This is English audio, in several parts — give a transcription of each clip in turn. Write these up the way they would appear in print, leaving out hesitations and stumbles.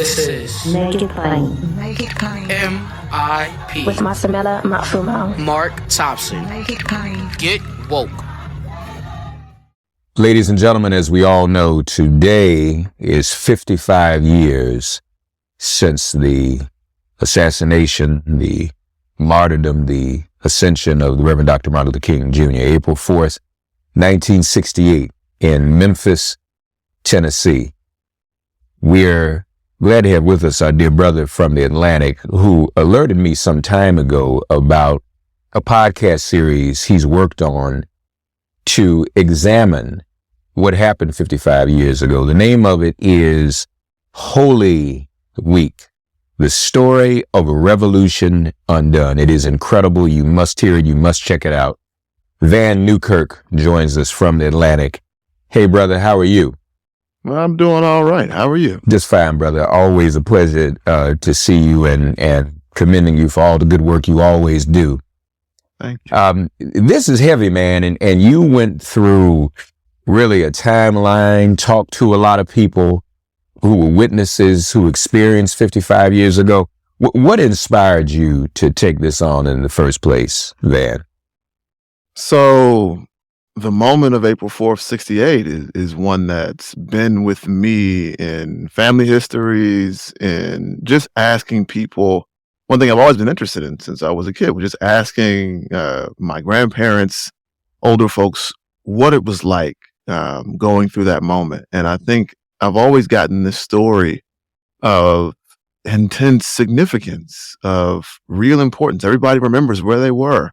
This is Make it plain. Make it plain. MIP With Masamela Matfumo. Mark Thompson. Make it plain. Get woke. Ladies and gentlemen, as we all know, today is 55 years since the assassination, the martyrdom, the ascension of the Reverend Dr. Martin Luther King Jr., April 4th, 1968, in Memphis, Tennessee. We're glad to have with us our dear brother from the Atlantic who alerted me some time ago about a podcast series he's worked on to examine what happened 55 years ago. The name of it is Holy Week, the story of a revolution undone. It is incredible. You must hear it. You must check it out. Van Newkirk joins us from the Atlantic. Hey, brother, how are you? Well, I'm doing all right. How are you? Just fine, brother. Always a pleasure to see you and commending you for all the good work you always do. Thank you. This is heavy, man. And you went through really a timeline, talked to a lot of people who were witnesses, who experienced 55 years ago. What inspired you to take this on in the first place, Van? So the moment of April 4th, 68 is one that's been with me in family histories and just asking people. One thing I've always been interested in since I was a kid was just asking my grandparents, older folks, what it was like going through that moment. And I think I've always gotten this story of intense significance, of real importance. Everybody remembers where they were.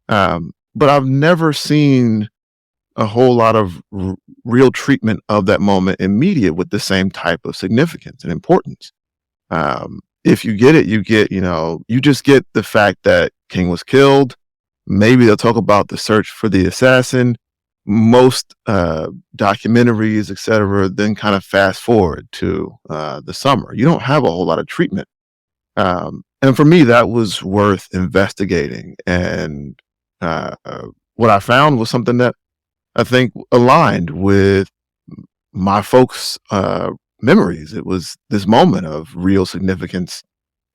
But I've never seen a whole lot of real treatment of that moment in media with the same type of significance and importance. If you get it, you just get the fact that King was killed. Maybe they'll talk about the search for the assassin. Most documentaries, et cetera, then kind of fast forward to the summer. You don't have a whole lot of treatment. And for me, that was worth investigating. And what I found was something that I think aligned with my folks' memories. It was this moment of real significance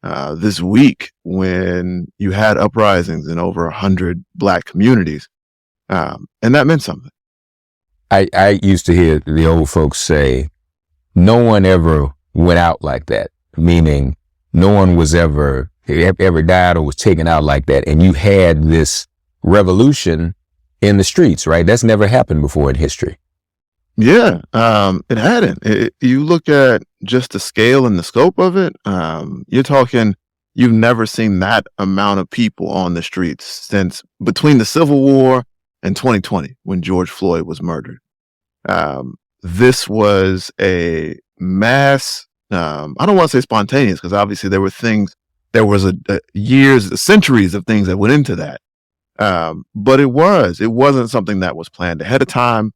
this week when you had uprisings in over 100 Black communities. And that meant something. I used to hear the old folks say, no one ever went out like that, meaning no one was ever died or was taken out like that. And you had this revolution in the streets, right? That's never happened before in history. Yeah, it hadn't. You look at just the scale and the scope of it, you're talking, you've never seen that amount of people on the streets since between the Civil War and 2020 when George Floyd was murdered. This was a mass, I don't want to say spontaneous because obviously there was centuries of things that went into that. But it wasn't something that was planned ahead of time.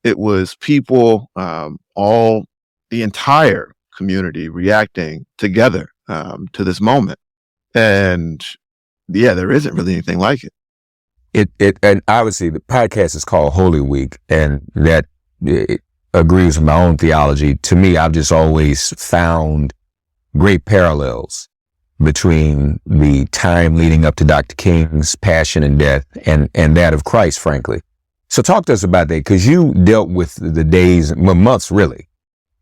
It was people, the entire community reacting together to this moment. And yeah, there isn't really anything like it. And obviously the podcast is called Holy Week, and that agrees with my own theology. To me, I've just always found great parallels between the time leading up to Dr. King's passion and death and that of Christ, frankly. So talk to us about that, because you dealt with the days, months really,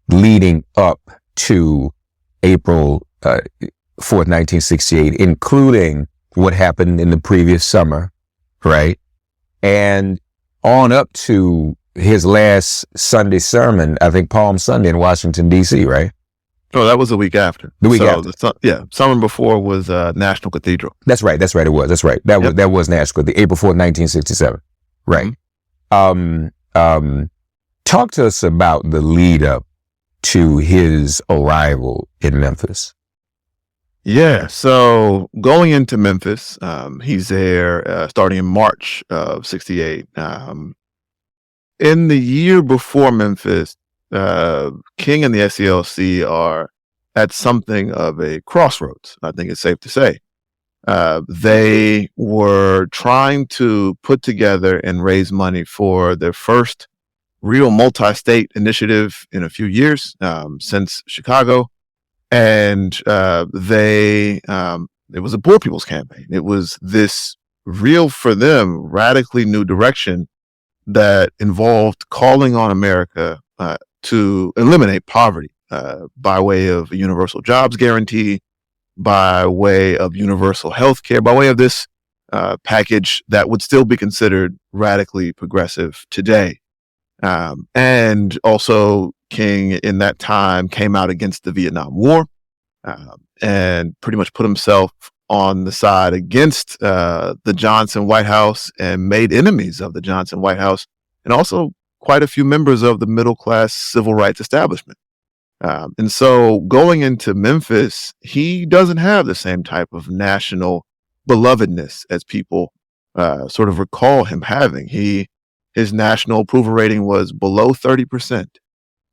leading up to April 4th, 1968, including what happened in the previous summer, right? And on up to his last Sunday sermon, I think Palm Sunday in Washington, D.C., right? Oh, that was the week after. The week after. Summer before was National Cathedral. That's right. It was. That's right. That was National Cathedral, April 4th, 1967. Right. Mm-hmm. Talk to us about the lead up to his arrival in Memphis. Yeah. So going into Memphis, he's there starting in March of 68. In the year before Memphis, King and the SCLC are at something of a crossroads, I think it's safe to say. They were trying to put together and raise money for their first real multi-state initiative in a few years, since Chicago. And it was a poor people's campaign. It was this real, for them, radically new direction that involved calling on America to eliminate poverty by way of a universal jobs guarantee, by way of universal health care, by way of this package that would still be considered radically progressive today. And also, King in that time came out against the Vietnam War and pretty much put himself on the side against the Johnson White House and made enemies of the Johnson White House, and also quite a few members of the middle class civil rights establishment. And so going into Memphis, he doesn't have the same type of national belovedness as people sort of recall him having. His national approval rating was below 30%.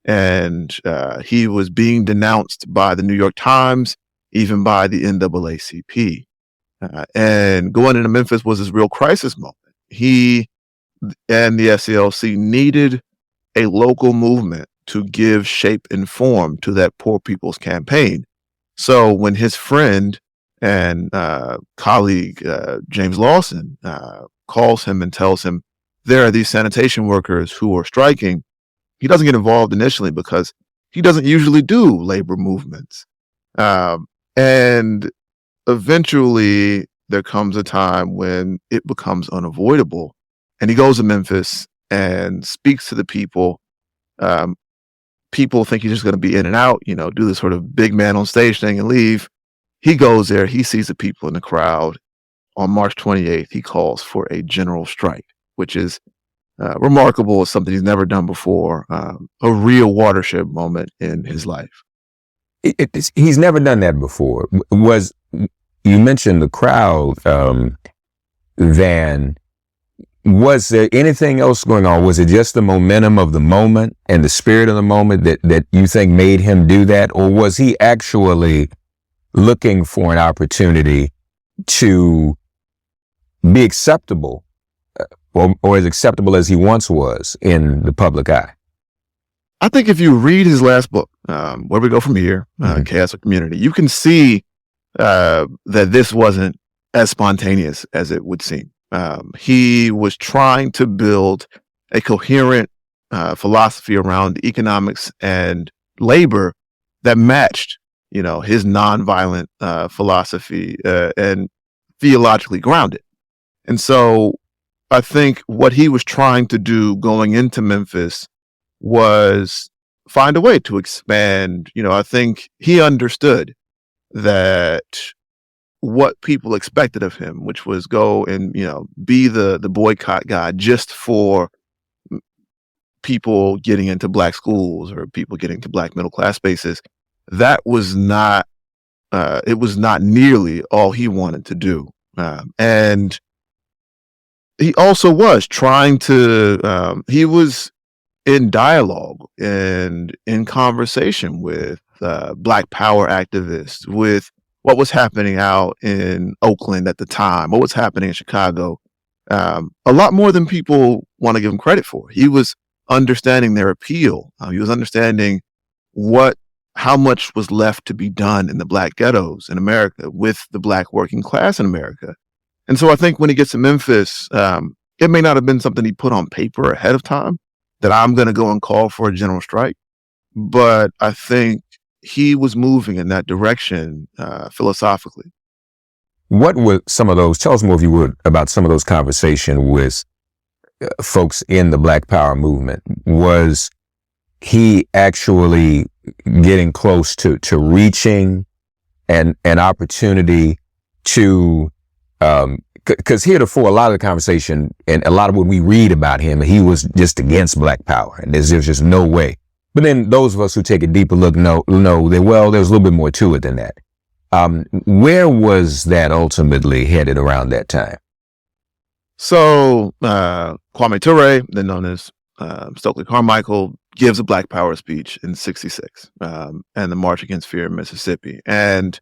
And he was being denounced by the New York Times, even by the NAACP. And going into Memphis was his real crisis moment. He and the SCLC needed a local movement to give shape and form to that poor people's campaign. So when his friend and colleague, James Lawson, calls him and tells him there are these sanitation workers who are striking, he doesn't get involved initially because he doesn't usually do labor movements. And eventually there comes a time when it becomes unavoidable. And he goes to Memphis and speaks to the people. People think he's just going to be in and out, do this sort of big man on stage thing and leave. He goes there, he sees the people in the crowd. On March 28th, he calls for a general strike, which is remarkable. It's something he's never done before, a real watershed moment in his life. He's never done that before. You mentioned the crowd, Van. Was there anything else going on? Was it just the momentum of the moment and the spirit of the moment that you think made him do that? Or was he actually looking for an opportunity to be acceptable or as acceptable as he once was in the public eye? I think if you read his last book, Where We Go From Here, Chaos of Community, you can see that this wasn't as spontaneous as it would seem. He was trying to build a coherent philosophy around economics and labor that matched, his nonviolent philosophy and theologically grounded. And so I think what he was trying to do going into Memphis was find a way to expand. I think he understood that what people expected of him, which was go and, be the boycott guy just for people getting into black schools or people getting to black middle class spaces, that was not, it was not nearly all he wanted to do. And he also was trying to, he was in dialogue and in conversation with Black Power activists, with what was happening out in Oakland at the time, what was happening in Chicago, a lot more than people want to give him credit for. He was understanding their appeal. He was understanding how much was left to be done in the Black ghettos in America with the Black working class in America. And so I think when he gets to Memphis, it may not have been something he put on paper ahead of time that I'm going to go and call for a general strike, but I think he was moving in that direction philosophically. What were some of those, tell us more if you would, about some of those conversations with folks in the Black Power movement? Was he actually getting close to reaching an opportunity to, because heretofore a lot of the conversation and a lot of what we read about him, he was just against Black Power and there's just no way. But then those of us who take a deeper look know that, well, there's a little bit more to it than that. Where was that ultimately headed around that time? So Kwame Ture, then known as Stokely Carmichael, gives a Black Power speech in '66 and the March Against Fear in Mississippi. And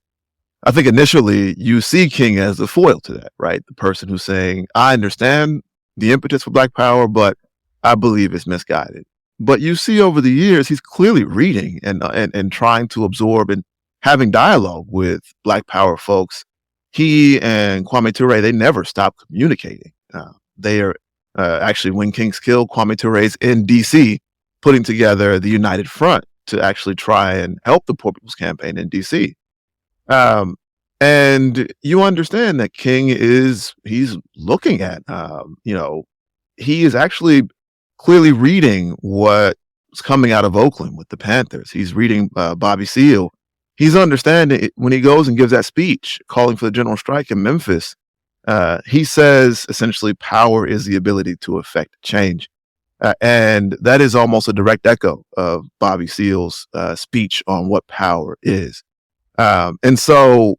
I think initially you see King as the foil to that, right? The person who's saying, I understand the impetus for Black Power, but I believe it's misguided. But you see over the years, he's clearly reading and trying to absorb and having dialogue with Black Power folks, he and Kwame Ture, they never stopped communicating. They are actually, when King's killed, Kwame Ture's in D.C. putting together the United Front to actually try and help the Poor People's Campaign in D.C. And you understand that King he's looking at, he is actually clearly reading what's coming out of Oakland with the Panthers. He's reading Bobby Seale. He's understanding it. When he goes and gives that speech calling for the general strike in Memphis, he says essentially power is the ability to affect change. And that is almost a direct echo of Bobby Seale's speech on what power is. And so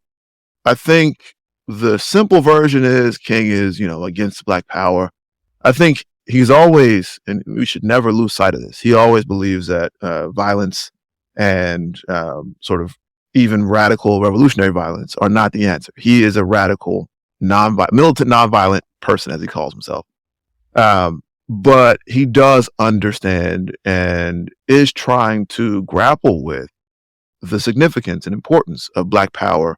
I think the simple version is King is, against Black Power. I think he's always, and we should never lose sight of this, he always believes that violence and sort of even radical revolutionary violence are not the answer. He is a radical, militant, nonviolent person, as he calls himself. But he does understand and is trying to grapple with the significance and importance of Black Power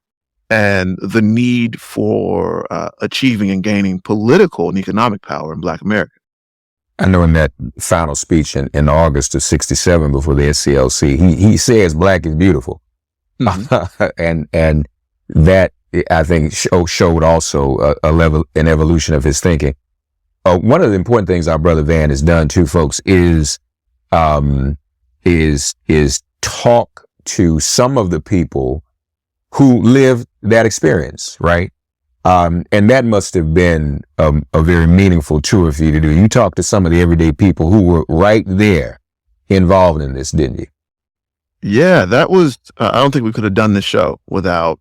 and the need for achieving and gaining political and economic power in Black America. I know in that final speech in August of '67 before the SCLC, he says Black is beautiful. Mm-hmm. and that, I think, showed also an evolution of his thinking. One of the important things our brother Van has done too, folks, is talk to some of the people who lived that experience, right? And that must have been a very meaningful tour for you to do. You talked to some of the everyday people who were right there involved in this, didn't you? Yeah, that was, I don't think we could have done this show without,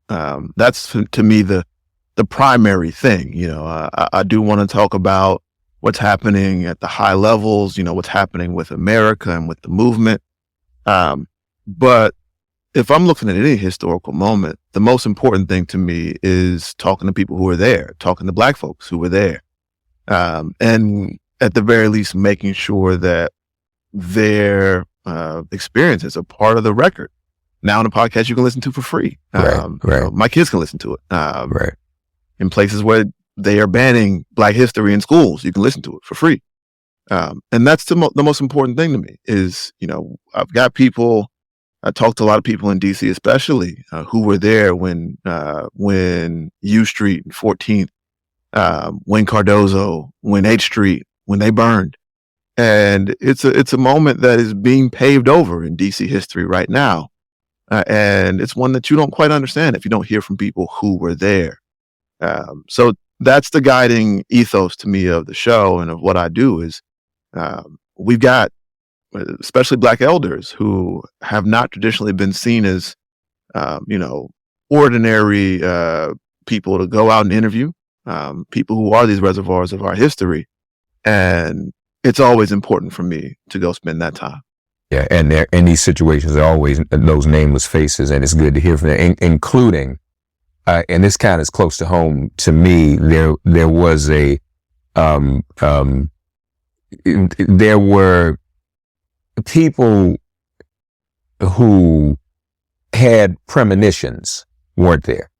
that's to me the primary thing. I do want to talk about what's happening at the high levels, what's happening with America and with the movement. But if I'm looking at any historical moment, the most important thing to me is talking to people who were there, talking to Black folks who were there. And at the very least, making sure that their experiences are part of the record. Now in a podcast you can listen to for free. Right. My kids can listen to it. Right. In places where they are banning Black history in schools, you can listen to it for free. And that's the most important thing to me is, I've got people, I talked to a lot of people in DC, especially who were there when U Street and 14th, when Cardozo, when H Street, when they burned. And it's a moment that is being paved over in DC history right now. And it's one that you don't quite understand if you don't hear from people who were there. So that's the guiding ethos to me of the show and of what I do is we've got especially Black elders who have not traditionally been seen as, ordinary people to go out and interview, people who are these reservoirs of our history. And it's always important for me to go spend that time. Yeah, and in these situations are always those nameless faces, and it's good to hear from them, including, and this kind of is close to home to me. There was there were people who had premonitions, weren't there?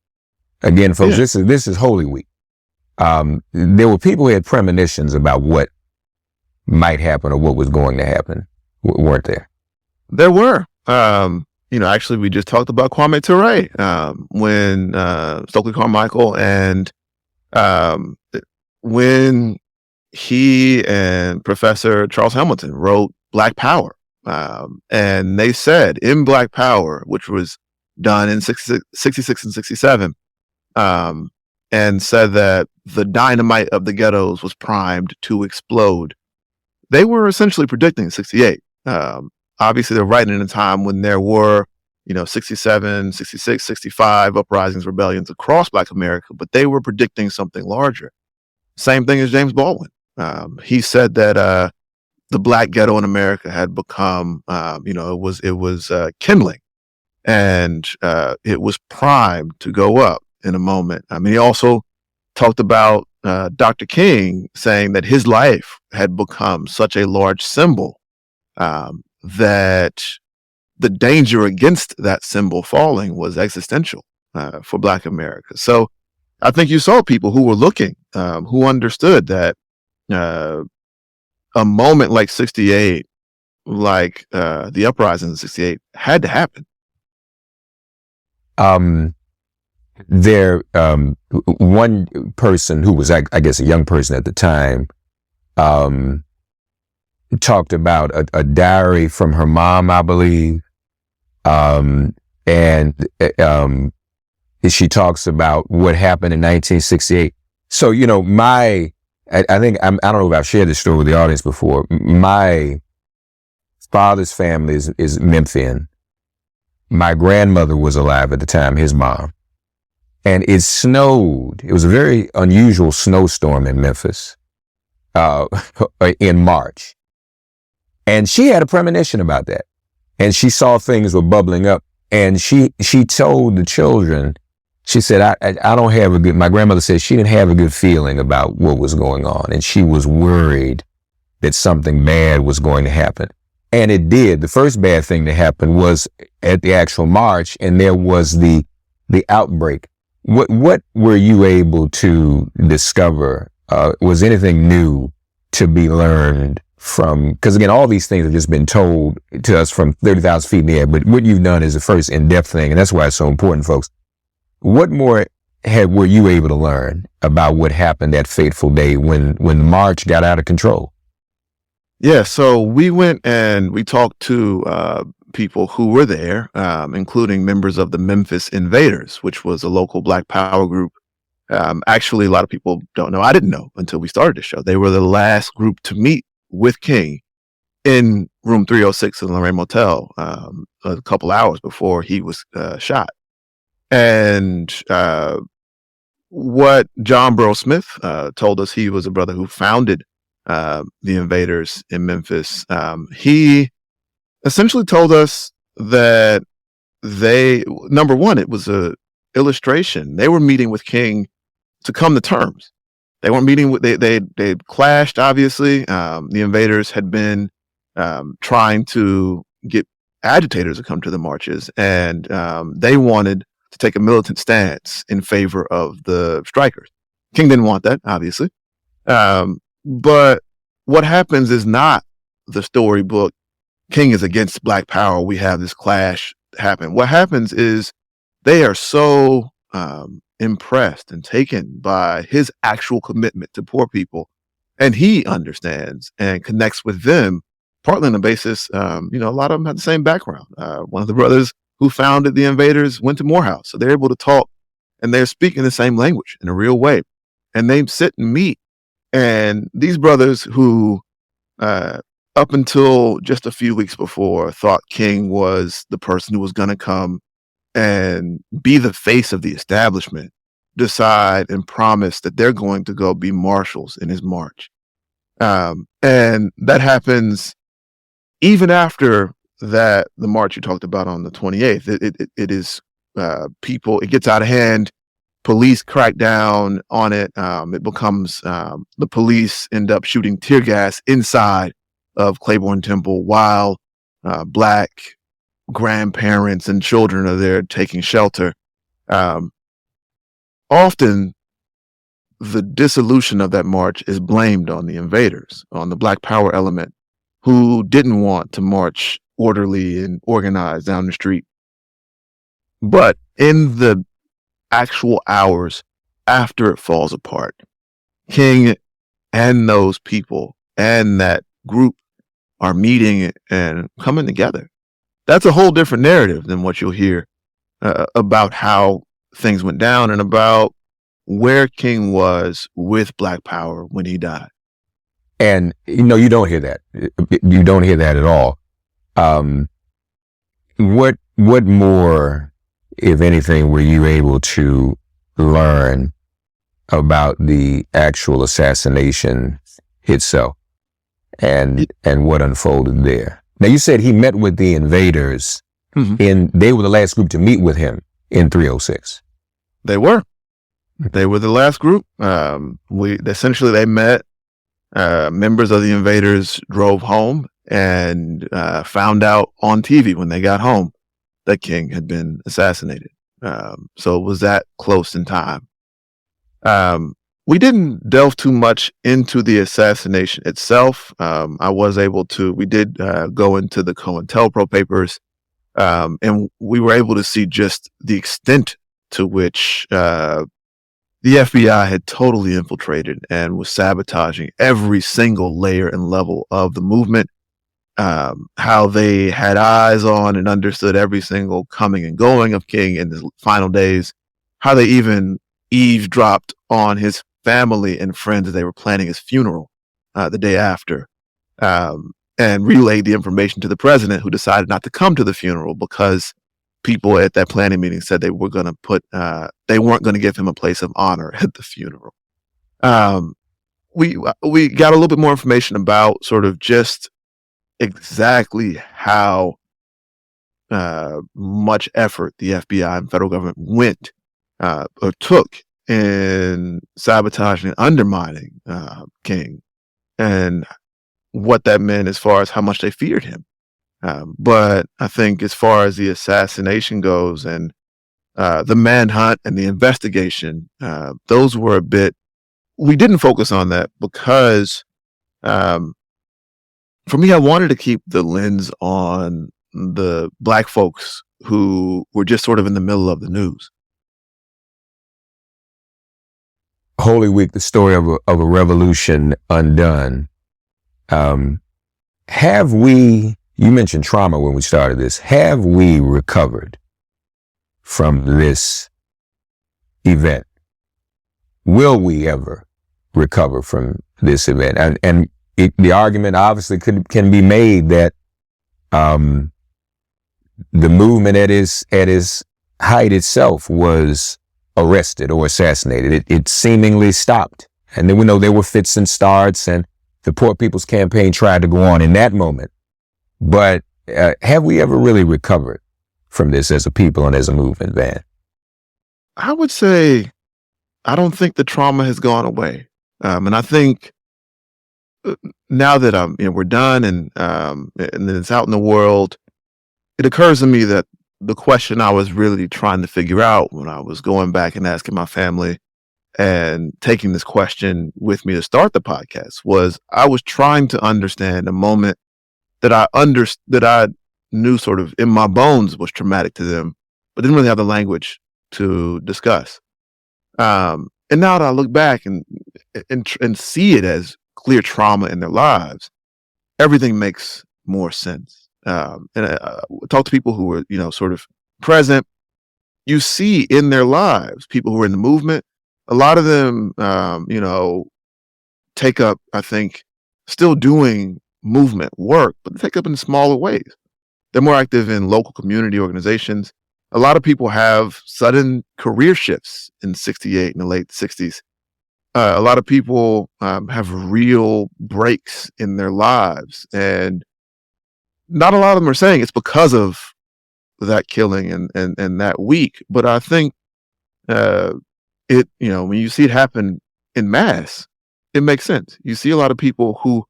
Again, folks, yeah. This is Holy Week. There were people who had premonitions about what might happen or what was going to happen, weren't there? There were. Actually, we just talked about Kwame Ture when Stokely Carmichael and when he and Professor Charles Hamilton wrote Black Power. And they said in Black Power, which was done in 66 and 67, and said that the dynamite of the ghettos was primed to explode. They were essentially predicting 68. Obviously, they're writing in a time when there were, 67, 66, 65 uprisings, rebellions across Black America, but they were predicting something larger. Same thing as James Baldwin. He said that the Black ghetto in America had become, it was kindling, and it was primed to go up in a moment. I mean, he also talked about Dr. King saying that his life had become such a large symbol that the danger against that symbol falling was existential for Black America. So I think you saw people who were looking, who understood that a moment like 68, like the uprising of 68, had to happen. One person who was, I guess, a young person at the time, talked about a diary from her mom, I believe. And she talks about what happened in 1968. So, you know, I think, I don't know if I've shared this story with the audience before. My father's family is Memphian. My grandmother was alive at the time, his mom. And it snowed. It was a very unusual snowstorm in Memphis in March. And she had a premonition about that. And she saw things were bubbling up. And she told the children, she said, I don't have a good, my grandmother said she didn't have a good feeling about what was going on. And she was worried that something bad was going to happen. And it did. The first bad thing that happened was at the actual march, and there was the outbreak. What were you able to discover? Was anything new to be learned from, because again, all these things have just been told to us from 30,000 feet in the air, but what you've done is the first in-depth thing, and that's why it's so important, folks. What more were you able to learn about what happened that fateful day when the march got out of control? Yeah, so we went and we talked to people who were there, including members of the Memphis Invaders, which was a local Black Power group. Actually, a lot of people don't know. I didn't know until we started the show. They were the last group to meet with King in room 306 in the Lorraine Motel a couple hours before he was shot. And what John Burrow Smith told us, he was a brother who founded the Invaders in Memphis. He essentially told us that number one, it was a illustration. They were meeting with King to come to terms. They weren't meeting with, they clashed, obviously. The Invaders had been trying to get agitators to come to the marches, and they wanted to take a militant stance in favor of the strikers. King didn't want that, obviously. But what happens is not the storybook, King is against Black Power, we have this clash happen. What happens is they are so impressed and taken by his actual commitment to poor people, and he understands and connects with them, partly on the basis, a lot of them had the same background. One of the brothers who founded the Invaders went to Morehouse, so they're able to talk, and they're speaking the same language in a real way, and they sit and meet. And these brothers who, up until just a few weeks before, thought King was the person who was going to come and be the face of the establishment, decide and promise that they're going to go be marshals in his march. And that happens even after that, the march you talked about on the 28th. It is people, it gets out of hand. Police crack down on it. It becomes, the police end up shooting tear gas inside of Claiborne Temple while Black grandparents and children are there taking shelter. Often the dissolution of that march is blamed on the Invaders, on the Black Power element, who didn't want to march orderly and organized down the street. But in the actual hours after it falls apart, King and those people and that group are meeting and coming together. That's a whole different narrative than what you'll hear about how things went down and about where King was with Black Power when he died. And, you don't hear that. You don't hear that at all. What more, if anything, were you able to learn about the actual assassination itself and what unfolded there? Now, you said he met with the Invaders, and they were the last group to meet with him in 306. They were the last group. They met. Members of the Invaders drove home, and found out on TV when they got home that King had been assassinated. So it was that close in time. We didn't delve too much into the assassination itself. We did go into the COINTELPRO papers, and we were able to see just the extent to which the FBI had totally infiltrated and was sabotaging every single layer and level of the movement, how they had eyes on and understood every single coming and going of King in his final days, how they even eavesdropped on his family and friends as they were planning his funeral the day after, and relayed the information to the president, who decided not to come to the funeral because people at that planning meeting said they weren't going to give him a place of honor at the funeral. We got a little bit more information about sort of just exactly how much effort the FBI and federal government took in sabotaging and undermining King, and what that meant as far as how much they feared him. But I think as far as the assassination goes and the manhunt and the investigation, those were a bit, we didn't focus on that because for me, I wanted to keep the lens on the Black folks who were just sort of in the middle of the news. Holy Week, the story of a revolution undone. Have we, you mentioned trauma when we started this, have we recovered from this event? Will we ever recover from this event? And the argument obviously can be made that the movement at its height itself was arrested or assassinated. It seemingly stopped. And then we know there were fits and starts, and the Poor People's Campaign tried to go on in that moment. But have we ever really recovered from this as a people and as a movement, Van? I would say I don't think the trauma has gone away. And I think now that we're done and it's out in the world, it occurs to me that the question I was really trying to figure out when I was going back and asking my family and taking this question with me to start the podcast was I was trying to understand a moment that I knew sort of in my bones was traumatic to them, but didn't really have the language to discuss. And now that I look back and see it as clear trauma in their lives, everything makes more sense. And I talk to people who were, sort of present. You see in their lives, people who are in the movement, a lot of them, take up, I think, still doing movement work, but they take up in smaller ways. They're more active in local community organizations. A lot of people have sudden career shifts in 68 in the late 60s. A lot of people have real breaks in their lives, and not a lot of them are saying it's because of that killing and that week. But I think when you see it happen in mass, it makes sense. You see a lot of people who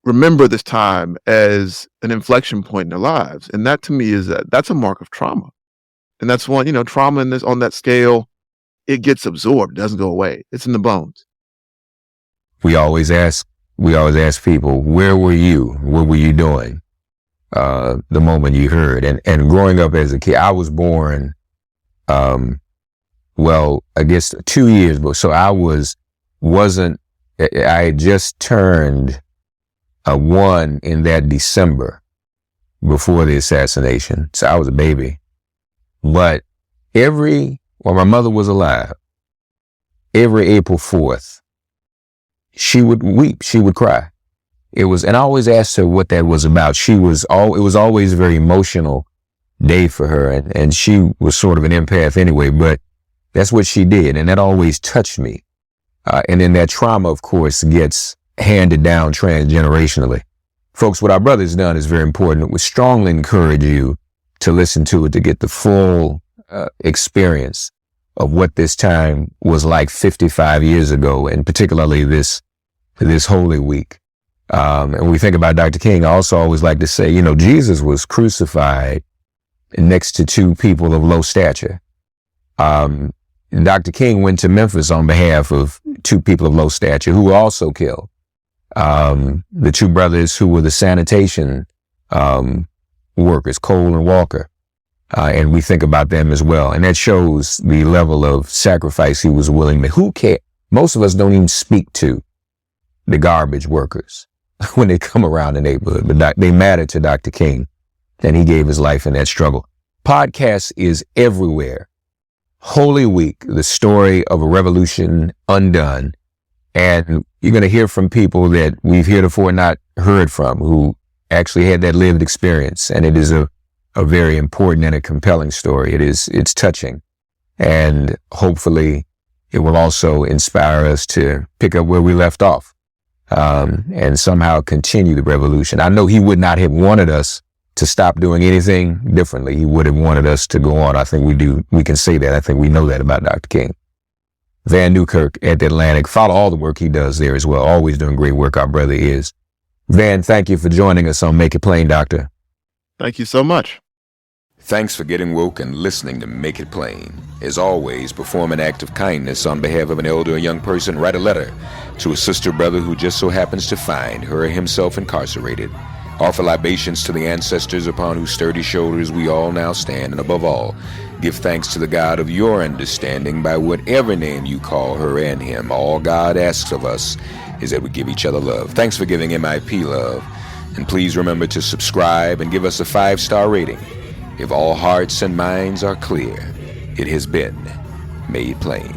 remember this time as an inflection point in their lives, and that to me that's a mark of trauma. And that's one, trauma on that scale, it gets absorbed, it doesn't go away. It's in the bones. We always ask people, where were you? What were you doing the moment you heard? And growing up as a kid, I was born, I guess 2 years ago. So I had just turned 1 in that December before the assassination. So I was a baby. But while my mother was alive, every April 4th, she would weep, she would cry. And I always asked her what that was about. It was always a very emotional day for her, and she was sort of an empath anyway, but that's what she did, and that always touched me. And then that trauma, of course, gets handed down transgenerationally. Folks, what our brother's done is very important. We strongly encourage you to listen to it to get the full experience of what this time was like 55 years ago, and particularly this Holy Week. And when we think about Dr. King, I also always like to say, Jesus was crucified next to two people of low stature. Dr. King went to Memphis on behalf of two people of low stature who were also killed. The two brothers who were the sanitation workers, Cole and Walker. And we think about them as well. And that shows the level of sacrifice he was willing to make. Who cares? Most of us don't even speak to the garbage workers when they come around the neighborhood, but they matter to Dr. King, and he gave his life in that struggle. Podcast is everywhere. Holy Week, the story of a revolution undone. And you're going to hear from people that we've heretofore not heard from, who actually had that lived experience. And it is a very important and a compelling story. It's touching. And hopefully it will also inspire us to pick up where we left off, and somehow continue the revolution. I know he would not have wanted us to stop doing anything differently. He would have wanted us to go on. I think we can say that. I think we know that about Dr. King. Van Newkirk at the Atlantic. Follow all the work he does there as well. Always doing great work, our brother is. Van, thank you for joining us on Make It Plain, Doctor. Thank you so much. Thanks for getting woke and listening to Make It Plain. As always, perform an act of kindness on behalf of an elder or young person. Write a letter to a sister or brother who just so happens to find her or himself incarcerated. Offer libations to the ancestors upon whose sturdy shoulders we all now stand. And above all, give thanks to the God of your understanding by whatever name you call her and him. All God asks of us is that we give each other love. Thanks for giving MIP love. And please remember to subscribe and give us a 5-star rating. If all hearts and minds are clear, it has been made plain.